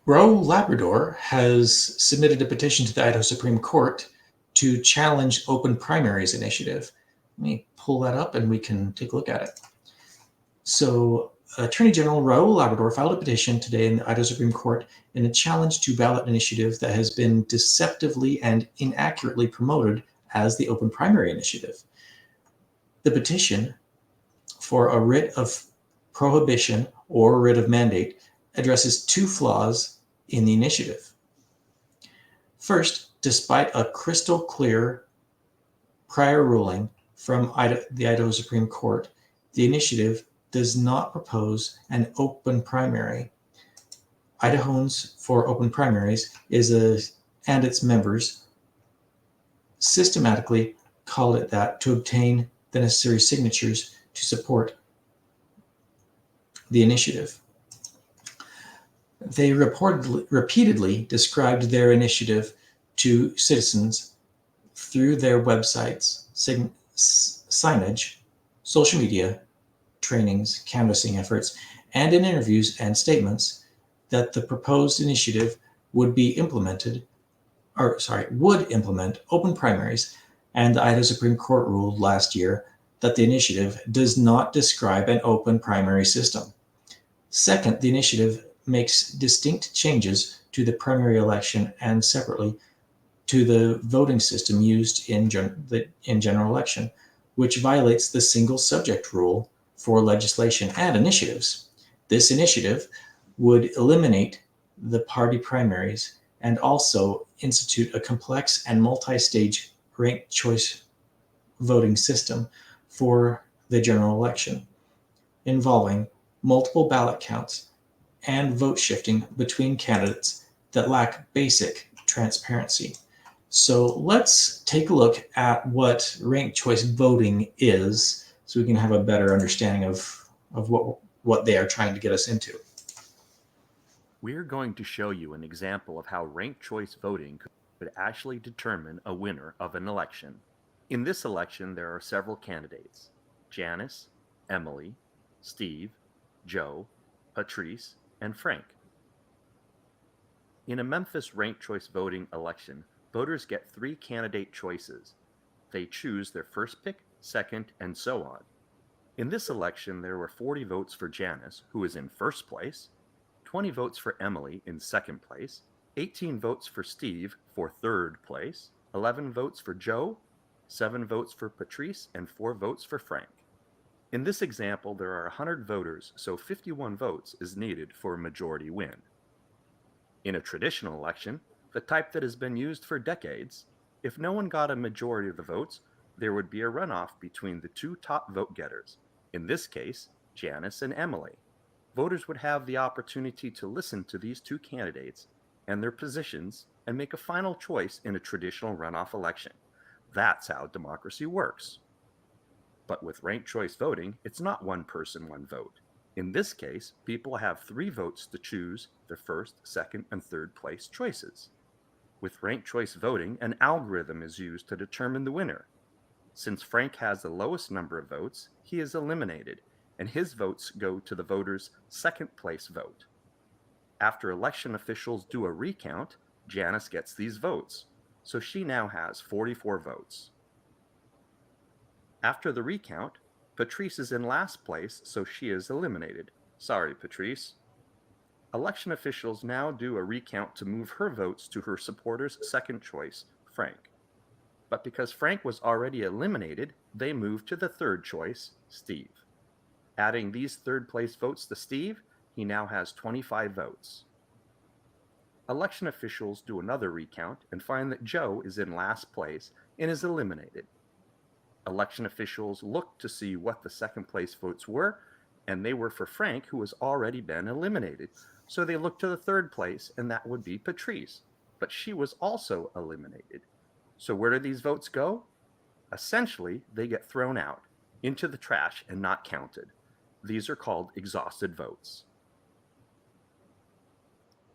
Roe Labrador has submitted a petition to the Idaho Supreme Court to challenge open primaries initiative. Let me pull that up and we can take a look at it. So, Attorney General Raul Labrador filed a petition today in the Idaho Supreme Court in a challenge to ballot initiative that has been deceptively and inaccurately promoted as the open primary initiative. The petition for a writ of prohibition or a writ of mandate addresses two flaws in the initiative. First, despite a crystal clear prior ruling from the Idaho Supreme Court, the initiative does not propose an open primary. Idahoans for Open Primaries and its members systematically call it that to obtain the necessary signatures to support the initiative. They repeatedly described their initiative to citizens through their websites, signage, social media, trainings, canvassing efforts, and in interviews and statements that the proposed initiative would implement open primaries, and the Idaho Supreme Court ruled last year that the initiative does not describe an open primary system. Second, the initiative makes distinct changes to the primary election and separately to the voting system used in general election, which violates the single subject rule for legislation and initiatives. This initiative would eliminate the party primaries and also institute a complex and multi-stage ranked choice voting system for the general election, involving multiple ballot counts and vote shifting between candidates that lack basic transparency. So let's take a look at what ranked choice voting is so we can have a better understanding of what they are trying to get us into. We're going to show you an example of how ranked choice voting could actually determine a winner of an election. In this election, there are several candidates: Janice, Emily, Steve, Joe, Patrice, and Frank. In a Memphis ranked choice voting election, voters get 3 candidate choices. They choose their first pick, second, and so on. In this election, there were 40 votes for Janice, who is in first place, 20 votes for Emily in second place, 18 votes for Steve for third place, 11 votes for Joe, 7 votes for Patrice, and 4 votes for Frank. In this example, there are 100 voters, so 51 votes is needed for a majority win. In a traditional election, the type that has been used for decades, if no one got a majority of the votes, there would be a runoff between the 2 top vote getters, in this case, Janice and Emily. Voters would have the opportunity to listen to these 2 candidates and their positions and make a final choice in a traditional runoff election. That's how democracy works. But with ranked choice voting, it's not one person, one vote. In this case, people have 3 votes to choose their first, second, and third place choices. With ranked choice voting, an algorithm is used to determine the winner. Since Frank has the lowest number of votes, he is eliminated, and his votes go to the voter's second place vote. After election officials do a recount, Janice gets these votes, so she now has 44 votes. After the recount, Patrice is in last place, so she is eliminated. Sorry, Patrice. Election officials now do a recount to move her votes to her supporter's second choice, Frank. But because Frank was already eliminated, they moved to the third choice, Steve. Adding these third place votes to Steve, he now has 25 votes. Election officials do another recount and find that Joe is in last place and is eliminated. Election officials looked to see what the second place votes were, and they were for Frank, who has already been eliminated. So they looked to the third place, and that would be Patrice, but she was also eliminated. So where do these votes go? Essentially, they get thrown out into the trash and not counted. These are called exhausted votes.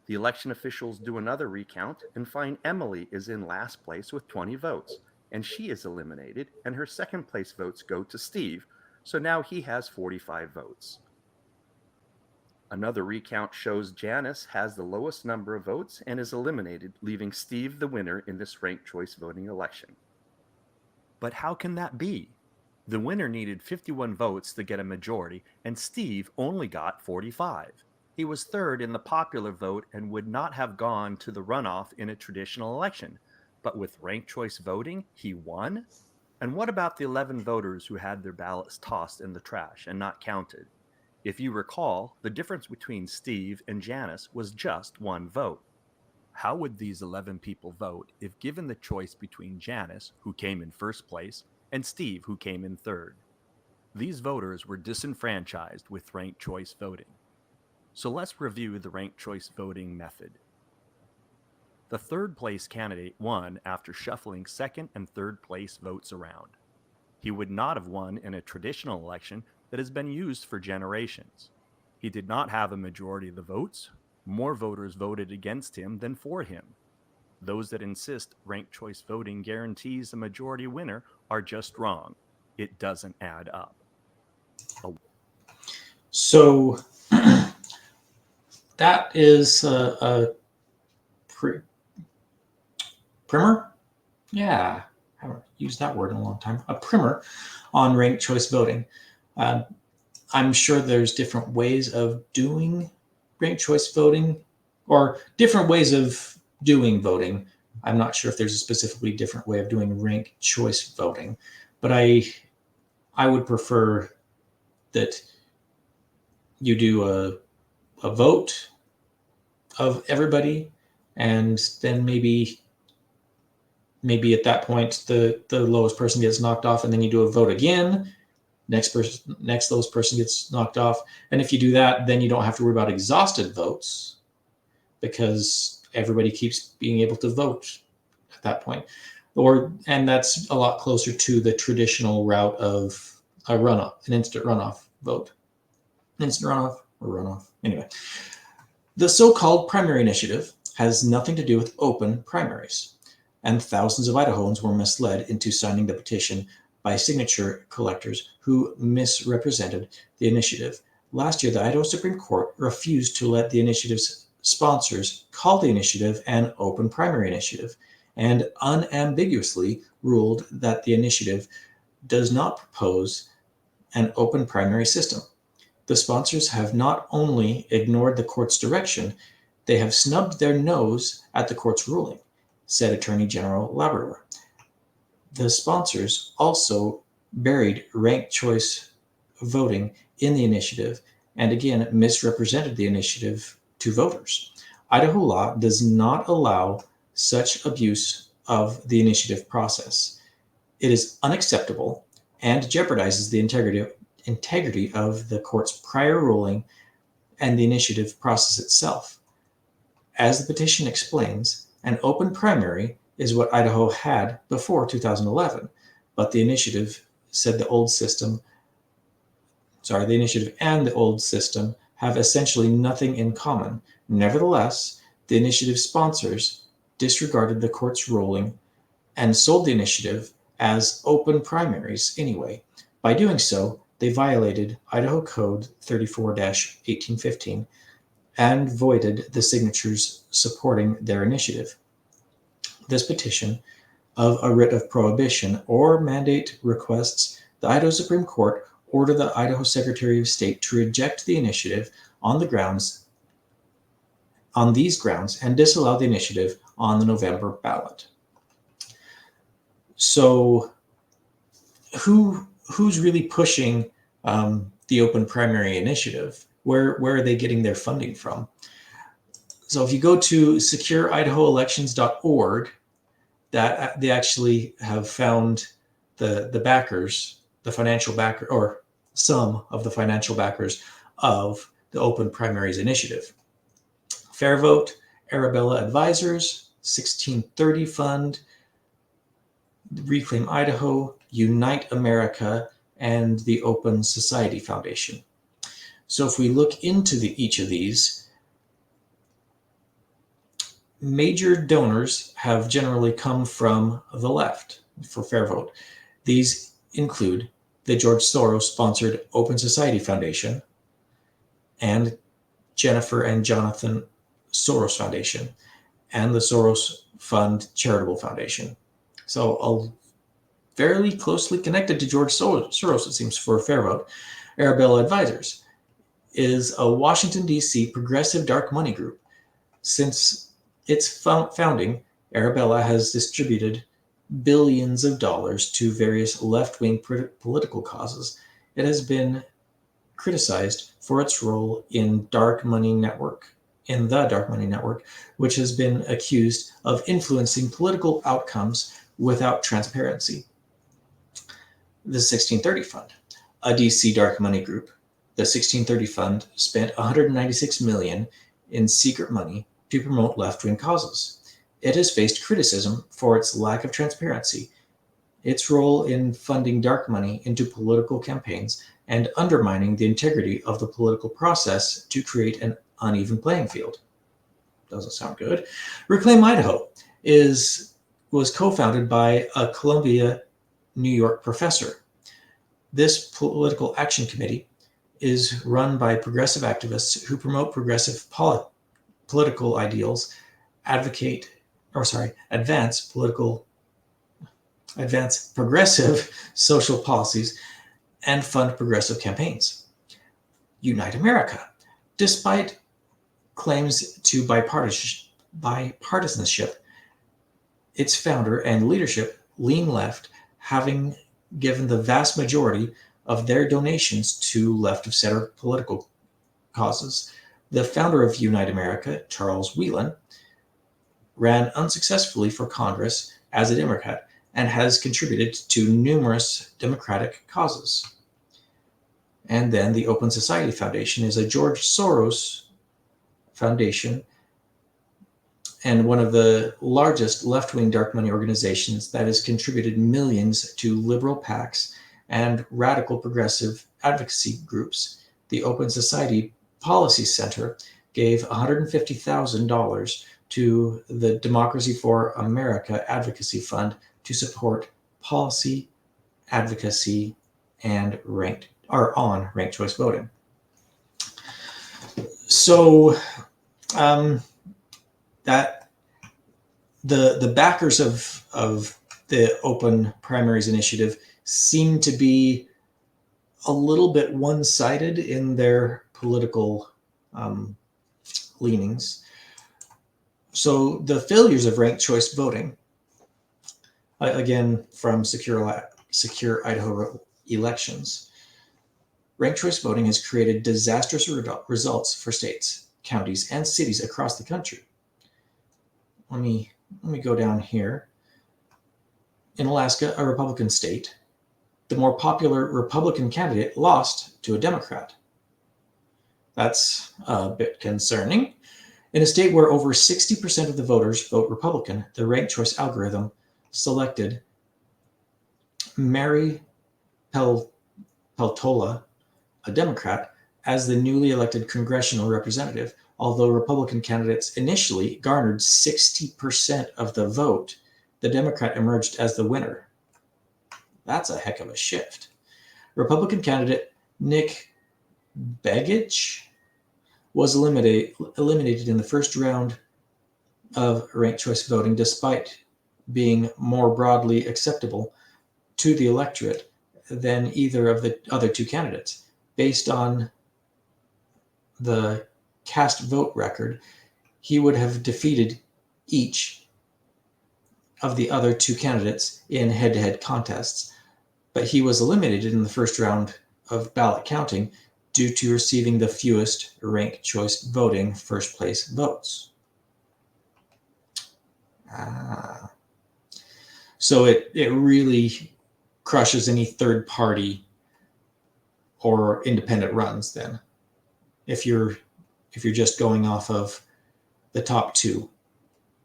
The election officials do another recount and find Emily is in last place with 20 votes, and she is eliminated, and her second place votes go to Steve, so now he has 45 votes. Another recount shows Janice has the lowest number of votes and is eliminated, leaving Steve the winner in this ranked choice voting election. But how can that be? The winner needed 51 votes to get a majority, and Steve only got 45. He was third in the popular vote and would not have gone to the runoff in a traditional election. But with ranked choice voting, he won? And what about the 11 voters who had their ballots tossed in the trash and not counted? If you recall, the difference between Steve and Janice was just one vote. How would these 11 people vote if given the choice between Janice, who came in first place, and Steve, who came in third? These voters were disenfranchised with ranked choice voting. So let's review the ranked choice voting method. The third place candidate won after shuffling second and third place votes around. He would not have won in a traditional election that has been used for generations. He did not have a majority of the votes. More voters voted against him than for him. Those that insist ranked choice voting guarantees a majority winner are just wrong. It doesn't add up. So that is a primer? Yeah, I haven't used that word in a long time. A primer on ranked choice voting. I'm sure there's different ways of doing ranked choice voting or different ways of doing voting. I'm not sure if there's a specifically different way of doing ranked choice voting, but I would prefer that you do a vote of everybody, and then maybe at that point the lowest person gets knocked off, and then you do a vote again. Next lowest person gets knocked off, and if you do that, then you don't have to worry about exhausted votes because everybody keeps being able to vote at that point. And that's a lot closer to the traditional route of a runoff, an instant runoff vote. Instant runoff or runoff. Anyway, the so-called primary initiative has nothing to do with open primaries, and thousands of Idahoans were misled into signing the petition by signature collectors who misrepresented the initiative. Last year, the Idaho Supreme Court refused to let the initiative's sponsors call the initiative an open primary initiative and unambiguously ruled that the initiative does not propose an open primary system. The sponsors have not only ignored the court's direction, they have snubbed their nose at the court's ruling, said Attorney General Labrador. The sponsors also buried ranked choice voting in the initiative and again misrepresented the initiative to voters. Idaho law does not allow such abuse of the initiative process. It is unacceptable and jeopardizes the integrity of the court's prior ruling and the initiative process itself. As the petition explains, an open primary is what Idaho had before 2011, but the initiative and the old system have essentially nothing in common. Nevertheless, the initiative sponsors disregarded the court's ruling and sold the initiative as open primaries anyway. By doing so, they violated Idaho Code 34-1815 and voided the signatures supporting their initiative. This petition of a writ of prohibition or mandate requests the Idaho Supreme Court order the Idaho Secretary of State to reject the initiative on these grounds and disallow the initiative on the November ballot. So who's really pushing the open primary initiative? Where are they getting their funding from? So if you go to secureidahoelections.org, that they actually have found the backers, the financial backer, or some of the financial backers of the Open Primaries Initiative. Fair Vote, Arabella Advisors, 1630 Fund, Reclaim Idaho, Unite America, and the Open Society Foundation. So if we look into each of these, major donors have generally come from the left for Fair Vote. These include the George Soros-sponsored Open Society Foundation and Jennifer and Jonathan Soros Foundation and the Soros Fund Charitable Foundation. So fairly closely connected to George Soros, it seems, for a fair vote. Arabella Advisors is a Washington, D.C. progressive dark money group. Since its founding, Arabella has distributed billions of dollars to various left-wing political causes. It has been criticized for its role in the Dark Money Network, which has been accused of influencing political outcomes without transparency. The 1630 Fund, a DC dark money group. The 1630 Fund spent $196 million in secret money to promote left-wing causes. It has faced criticism for its lack of transparency, its role in funding dark money into political campaigns, and undermining the integrity of the political process to create an uneven playing field. Doesn't sound good. Reclaim Idaho was co-founded by a Columbia, New York professor. This political action committee is run by progressive activists who promote progressive political ideals, advance progressive social policies, and fund progressive campaigns. Unite America. Despite claims to bipartisanship, its founder and leadership lean left, having given the vast majority of their donations to left-of-center political causes. The founder of Unite America, Charles Whelan, ran unsuccessfully for Congress as a Democrat and has contributed to numerous Democratic causes. And then the Open Society Foundation is a George Soros foundation and one of the largest left-wing dark money organizations that has contributed millions to liberal PACs and radical progressive advocacy groups. The Open Society Policy Center gave $150,000 to the Democracy for America Advocacy Fund to support policy, advocacy, and on ranked choice voting. So that the backers of the Open Primaries Initiative seem to be a little bit one-sided in their political leanings. So the failures of ranked choice voting, again from Secure Idaho elections, ranked choice voting has created disastrous results for states, counties, and cities across the country. Let me go down here. In Alaska, a Republican state, the more popular Republican candidate lost to a Democrat. That's a bit concerning. In a state where over 60% of the voters vote Republican, the ranked choice algorithm selected Mary Peltola, a Democrat, as the newly elected congressional representative. Although Republican candidates initially garnered 60% of the vote, the Democrat emerged as the winner. That's a heck of a shift. Republican candidate Nick Begich was eliminated in the first round of ranked choice voting, despite being more broadly acceptable to the electorate than either of the other two candidates. Based on the cast vote record, he would have defeated each of the other two candidates in head-to-head contests, but he was eliminated in the first round of ballot counting due to receiving the fewest ranked choice voting first place votes. So it really crushes any third party or independent runs then, if you're just going off of the top two.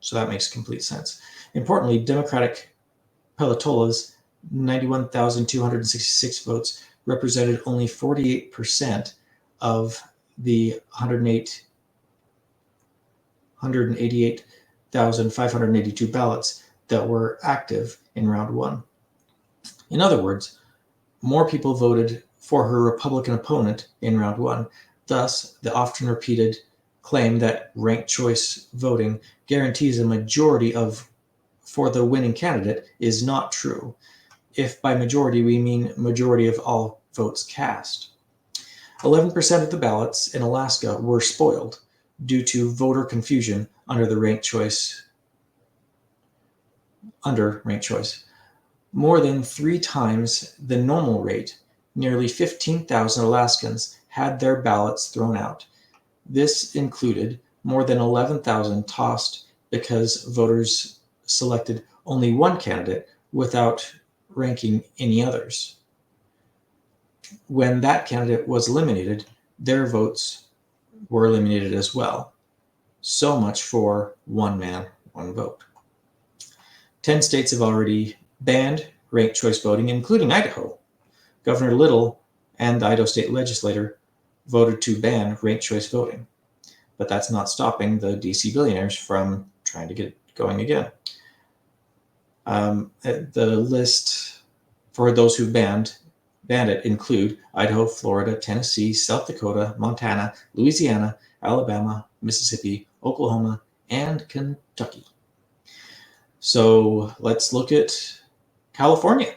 So that makes complete sense. Importantly, Democratic Peltola's 91,266 votes represented only 48% of the 188,582 ballots that were active in round one. In other words, more people voted for her Republican opponent in round one Thus, the often repeated claim that ranked choice voting guarantees a majority for the winning candidate is not true, if by majority we mean majority of all votes cast. 11% of the ballots in Alaska were spoiled due to voter confusion under ranked choice. More than 3 times the normal rate, nearly 15,000 Alaskans had their ballots thrown out. This included more than 11,000 tossed because voters selected only one candidate without ranking any others. When that candidate was eliminated, their votes were eliminated as well. So much for one man, one vote. 10 states have already banned ranked choice voting, including Idaho. Governor Little and the Idaho State Legislature voted to ban ranked choice voting. But that's not stopping the DC billionaires from trying to get it going again. The list for those who banned it include Idaho, Florida, Tennessee, South Dakota, Montana, Louisiana, Alabama, Mississippi, Oklahoma, and Kentucky. So let's look at California.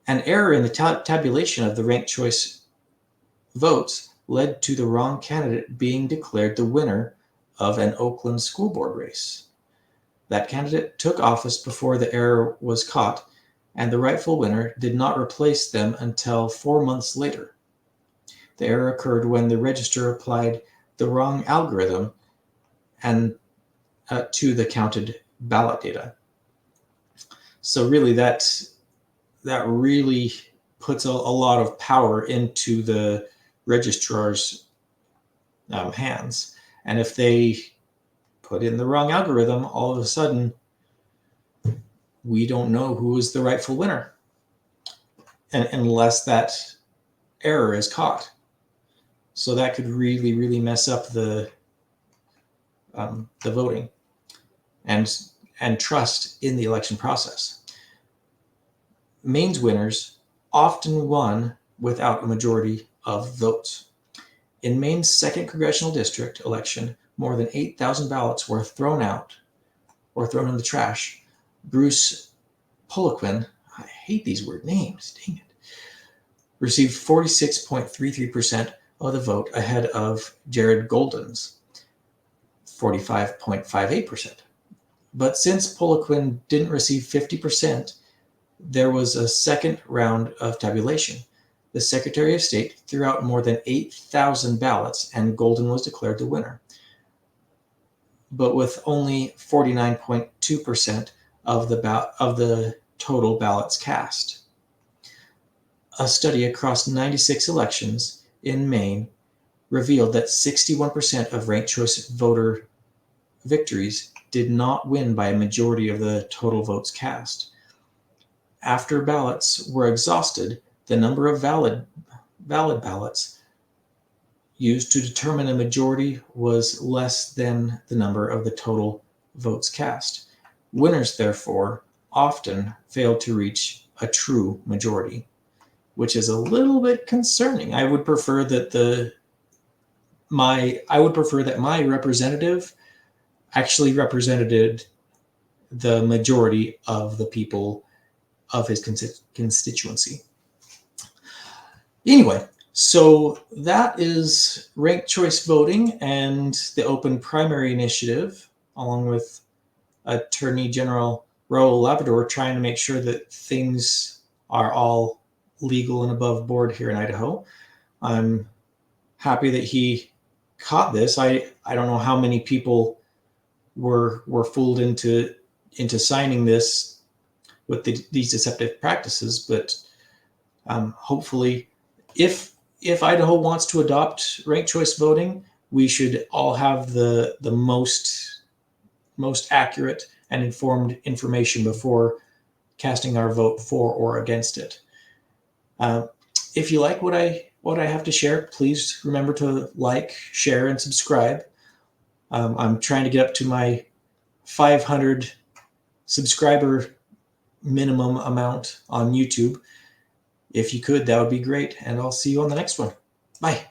An error in the tabulation of the ranked choice votes led to the wrong candidate being declared the winner of an Oakland school board race. That candidate took office before the error was caught, and the rightful winner did not replace them until 4 months later. The error occurred when the register applied the wrong algorithm and to the counted ballot data. So really that really puts a lot of power into the registrar's hands. And if they put in the wrong algorithm, all of a sudden we don't know who is the rightful winner unless that error is caught. So that could really, really mess up the voting and trust in the election process. Maine's winners often won without a majority of votes. In Maine's 2nd Congressional District election, more than 8,000 ballots were thrown out or thrown in the trash. Bruce Poliquin, I hate these word names, dang it, received 46.33% of the vote ahead of Jared Golden's 45.58%. But since Poliquin didn't receive 50%, there was a second round of tabulation. The Secretary of State threw out more than 8,000 ballots, and Golden was declared the winner. But with only 49.2% of the total ballots cast. A study across 96 elections in Maine revealed that 61% of ranked choice voter victories did not win by a majority of the total votes cast. After ballots were exhausted, the number of valid ballots used to determine a majority was less than the number of the total votes cast. Winners, therefore, often failed to reach a true majority, which is a little bit concerning. I would prefer that my representative actually represented the majority of the people of his constituency. Anyway, so that is ranked choice voting and the open primary initiative, along with Attorney General Raul Labrador trying to make sure that things are all legal and above board here in Idaho. I'm happy that he caught this. I don't know how many people were fooled into signing this with these deceptive practices, but hopefully, if Idaho wants to adopt ranked choice voting, we should all have the most accurate and informed information before casting our vote for or against it. If you like what I have to share, please remember to like, share, and subscribe. I'm trying to get up to my 500 subscriber minimum amount on YouTube. If you could, that would be great. And I'll see you on the next one. Bye.